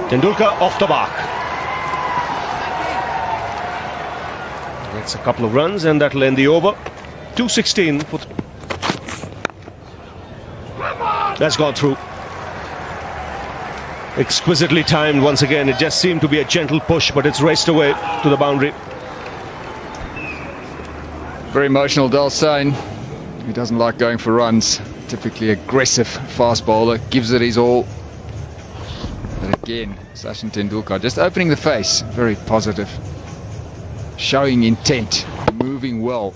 Tendulkar off the mark. Gets a couple of runs and that'll end the over. 216 for... That's gone through. Exquisitely timed once again. It just seemed to be a gentle push, but it's raced away to the boundary. Very emotional, Dalsane. He doesn't like going for runs. Typically aggressive fast bowler, gives it his all. But again, Sachin Tendulkar just opening the face, very positive. Showing intent, moving well.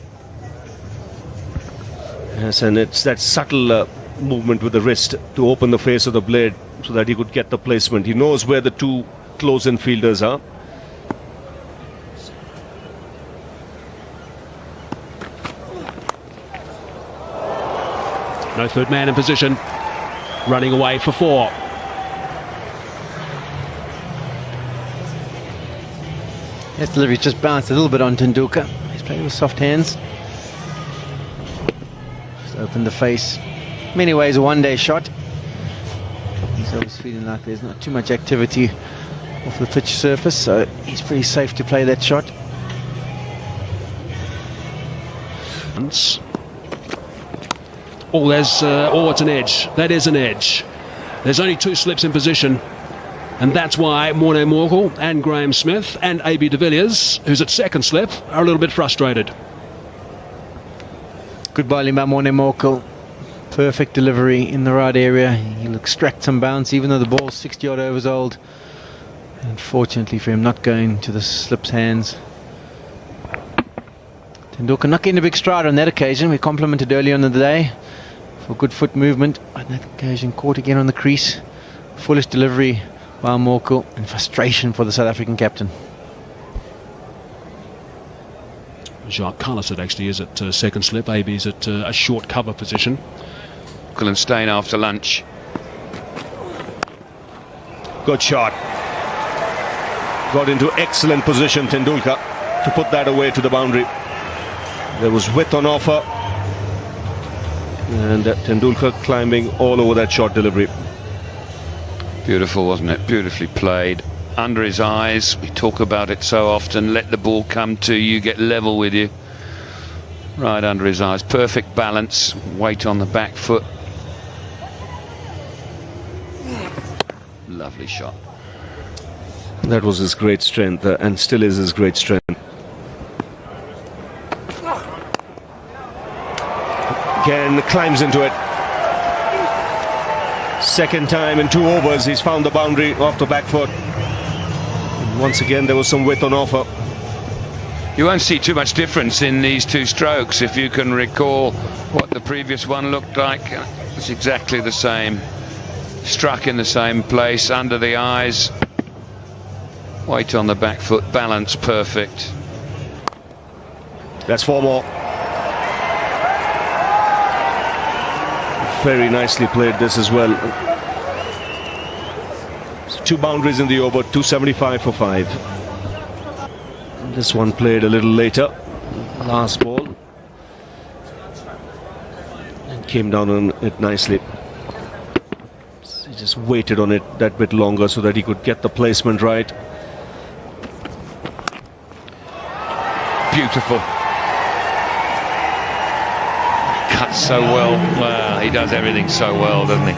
Yes, and it's that subtle movement with the wrist to open the face of the blade so that he could get the placement. He knows where the two close-in fielders are. No third man in position, running away for 4. His delivery just bounced a little bit on Tendulkar. He's playing with soft hands. Just opened the face. In many ways a one-day shot. He's always feeling like there's not too much activity off the pitch surface, so he's pretty safe to play that shot. Oh, it's an edge. That is an edge. There's only 2 slips in position, and that's why Morne Morkel and Graham Smith and AB de Villiers, who's at second slip, are a little bit frustrated. Good bowling by Morne Morkel. Perfect delivery in the right area. He'll extract some bounce, even though the ball's 60-odd overs old. Unfortunately for him, not going to the slip's hands. Tendulkar not getting a big stride on that occasion. We complimented early on in the day for good foot movement. On that occasion, caught again on the crease. Foolish delivery by Morkel and frustration for the South African captain. Jacques Cullis actually is at second slip. AB's at a short cover position. And Steyn after lunch. Good shot. Got into excellent position, Tendulkar, to put that away to the boundary. There was width on offer, and Tendulkar climbing all over that short delivery. Beautiful, wasn't it? Beautifully played. Under his eyes, we talk about it so often. Let the ball come to you, get level with you. Right under his eyes. Perfect balance, weight on the back foot. Lovely shot. That was his great strength, and still is his great strength. Again, climbs into it. Second time in 2 overs, he's found the boundary off the back foot. And once again, there was some width on offer. You won't see too much difference in these 2 strokes. If you can recall what the previous one looked like, it's exactly the same. Struck in the same place, under the eyes. Weight on the back foot, balance perfect. That's 4 more. Very nicely played this as well. 2 boundaries in the over, 275 for 5. This one played a little later. Last ball. And came down on it nicely. He just waited on it that bit longer so that he could get the placement right. Beautiful. Cuts so well. Well, he does everything so well, doesn't he?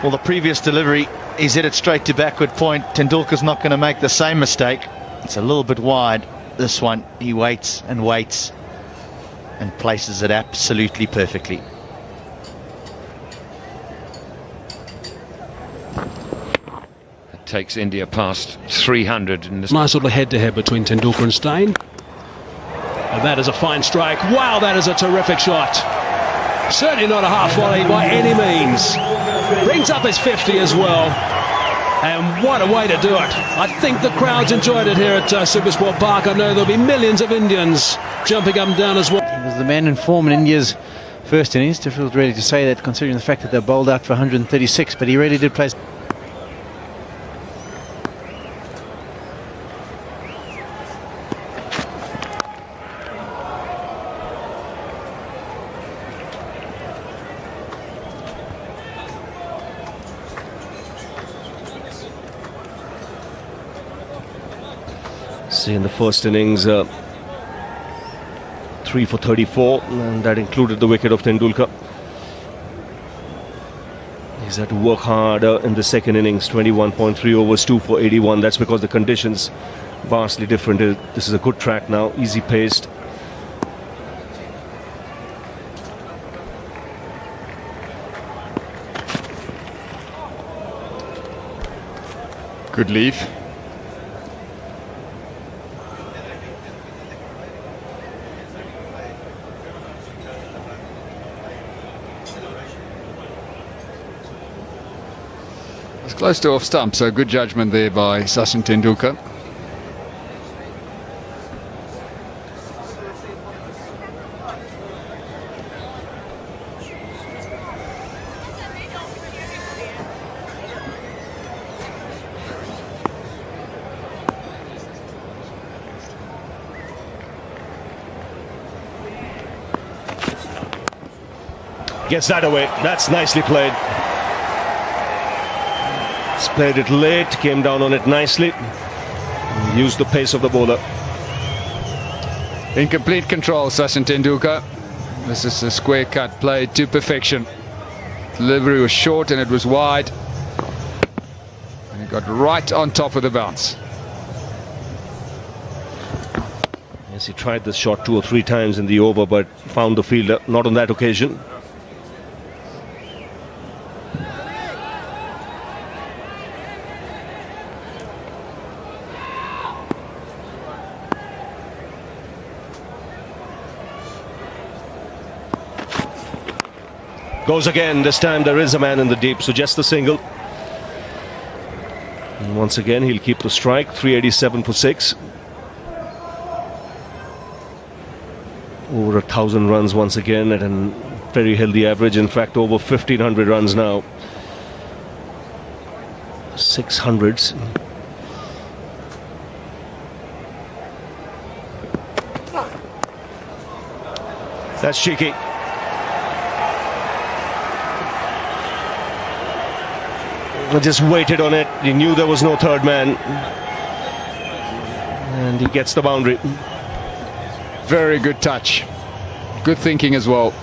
Well, the previous delivery, he's hit it straight to backward point. Tendulkar's not going to make the same mistake. It's a little bit wide. This one, he waits and waits and places it absolutely perfectly. It takes India past 300 in this. Nice little head-to-head between Tendulkar and Steyn. And that is a fine strike. Wow, that is a terrific shot. Certainly not a half volley by any means. Brings up his 50 as well. And what a way to do it. I think the crowds enjoyed it here at Supersport Park. I know there'll be millions of Indians jumping up and down as well. He was the man in form in India's first innings. Difficult really to say that considering the fact that they bowled out for 136, but he really did play. See, in the first innings, 3 for 34, and that included the wicket of Tendulkar. He's had to work harder in the second innings, 21.3 overs, 2 for 81. That's because the conditions vastly different. This is a good track now, easy paced. Good leave. It's close to off stump, so good judgment there by Sachin Tendulkar. Gets that away. That's nicely played. He's played it late, came down on it nicely. Used the pace of the bowler. In complete control, Sachin Tendulkar. This is a square cut played to perfection. Delivery was short and it was wide. And he got right on top of the bounce. Yes, he tried this shot 2 or 3 times in the over, but found the fielder. Not on that occasion. Goes again. This time there is a man in the deep, so just the single. And once again he'll keep the strike. 387 for 6. Over 1,000 runs once again at a very healthy average. In fact, over 1,500 runs now. 600s. That's cheeky. Just waited on it. He knew there was no third man, and he gets the boundary. Very good touch. Good thinking as well.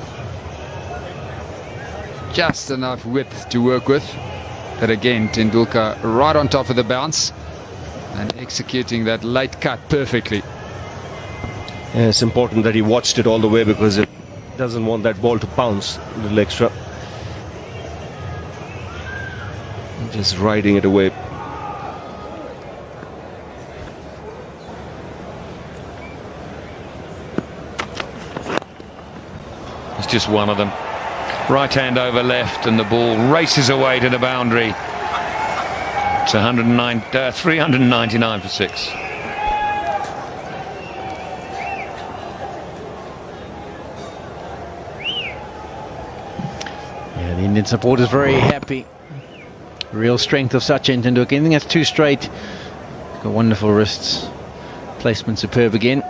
Just enough width to work with. But again, Tendulkar right on top of the bounce and executing that late cut perfectly. Yeah, it's important that he watched it all the way, because it doesn't want that ball to bounce a little extra. Just riding it away. It's just one of them. Right hand over left, and the ball races away to the boundary. It's 399 for 6. Yeah, the Indian supporters very happy. Real strength of Sachin Tendulkar. Anything that's too straight. Got wonderful wrists. Placement superb again.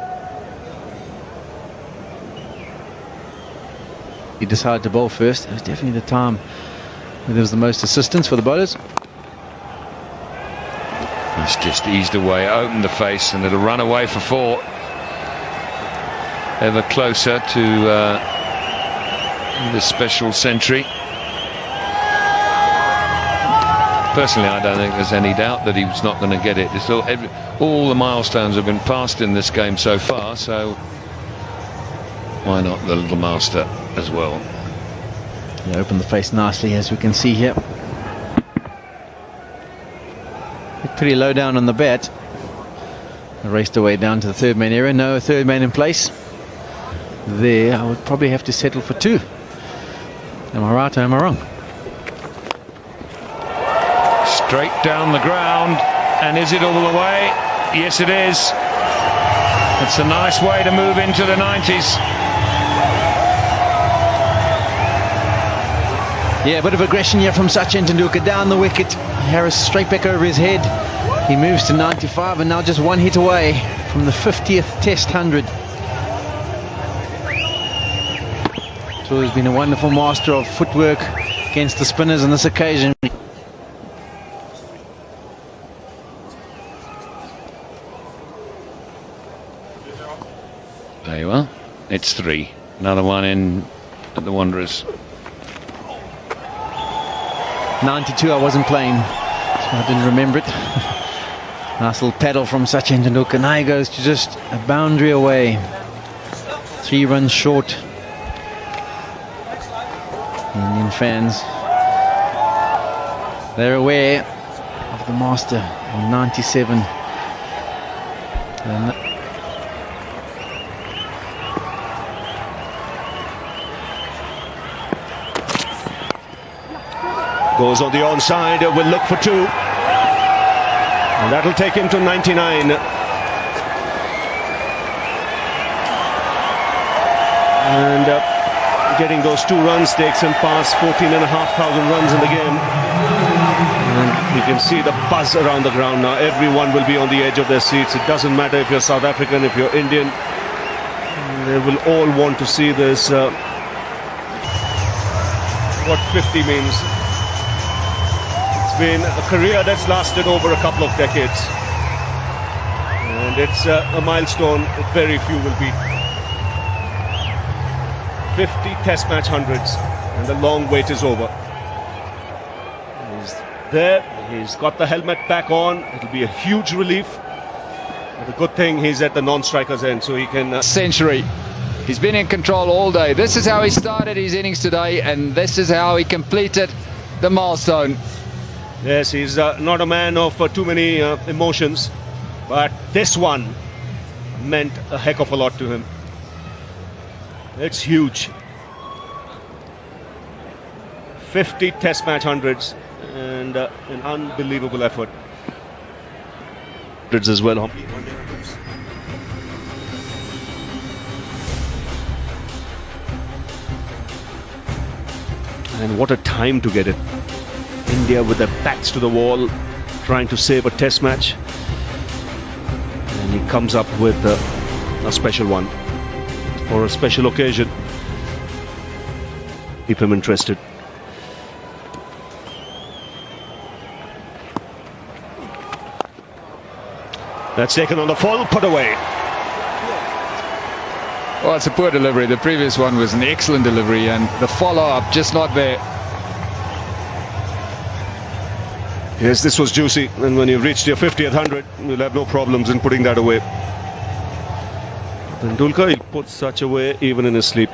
He decided to bowl first. It was definitely the time where there was the most assistance for the bowlers. He's just eased away, opened the face, and it'll run away for 4. Ever closer to this special century. Personally, I don't think there's any doubt that he was not going to get it. It's all the milestones have been passed in this game so far, so why not the little master as well? He opened the face nicely, as we can see here. Pretty low down on the bat. Raced away down to the third man area. No third man in place. There, I would probably have to settle for 2. Am I right or am I wrong? Straight down the ground, and is it all the way? Yes, it is. It's a nice way to move into the 90s. Yeah, a bit of aggression here from Sachin Tendulkar. Down the wicket. Harris straight back over his head. He moves to 95 and now just 1 hit away from the 50th Test 100. So he's been a wonderful master of footwork against the spinners on this occasion. It's 3. Another one in at the Wanderers. 92, I wasn't playing, so I didn't remember it. Nice little pedal from Sachin Tendulkar. Now he goes to just a boundary away. 3 runs short. Indian fans, they're aware of the master in 97. And goes on the onside, will look for 2. And that'll take him to 99. And getting those 2 runs takes him past 14,500 runs in the game. And you can see the buzz around the ground now. Everyone will be on the edge of their seats. It doesn't matter if you're South African, if you're Indian. They will all want to see this. What 50 means. It's been a career that's lasted over a couple of decades. And it's a milestone that very few will beat. 50 test match hundreds, and the long wait is over. He's there, he's got the helmet back on. It'll be a huge relief. But the good thing, he's at the non-striker's end, so he can... Century. He's been in control all day. This is how he started his innings today, and this is how he completed the milestone. Yes, he's not a man of too many emotions, but this one meant a heck of a lot to him. It's huge. 50 test match hundreds, and an unbelievable effort. Hundreds as well. And what a time to get it. India with their backs to the wall, trying to save a test match. And he comes up with a special one. For a special occasion. Keep him interested. That's taken on the full, put away. Well, it's a poor delivery. The previous one was an excellent delivery, and the follow-up just not there. Yes, this was juicy, and when you've reached your 50th 100, you'll have no problems in putting that away. Tendulkar, he puts such away even in his sleep.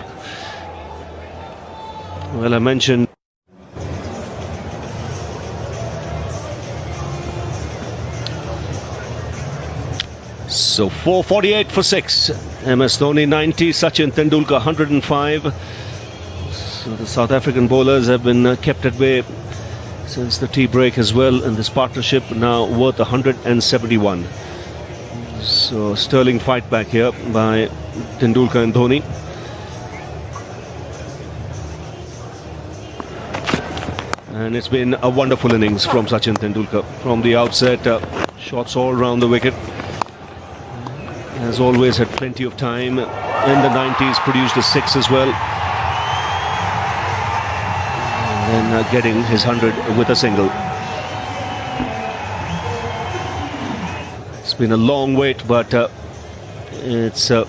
Well, I mentioned so 448 for 6. MS Dhoni 90, Sachin Tendulkar 105. So the South African bowlers have been kept at bay since the tea break as well, and this partnership now worth 171. So sterling fight back here by Tendulkar and Dhoni. And it's been a wonderful innings from Sachin Tendulkar. From the outset, shots all round the wicket. Has always had plenty of time. In the 90s, produced a 6 as well. And then getting his 100 with a single. It's been a long wait, but it's a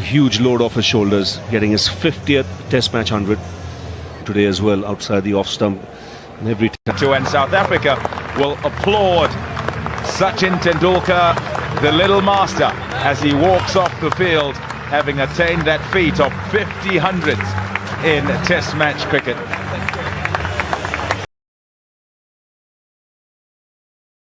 huge load off his shoulders, getting his 50th Test match 100 today as well, outside the off stump. And every time. And South Africa will applaud Sachin Tendulkar, the little master, as he walks off the field, having attained that feat of 50 hundreds in Test match cricket.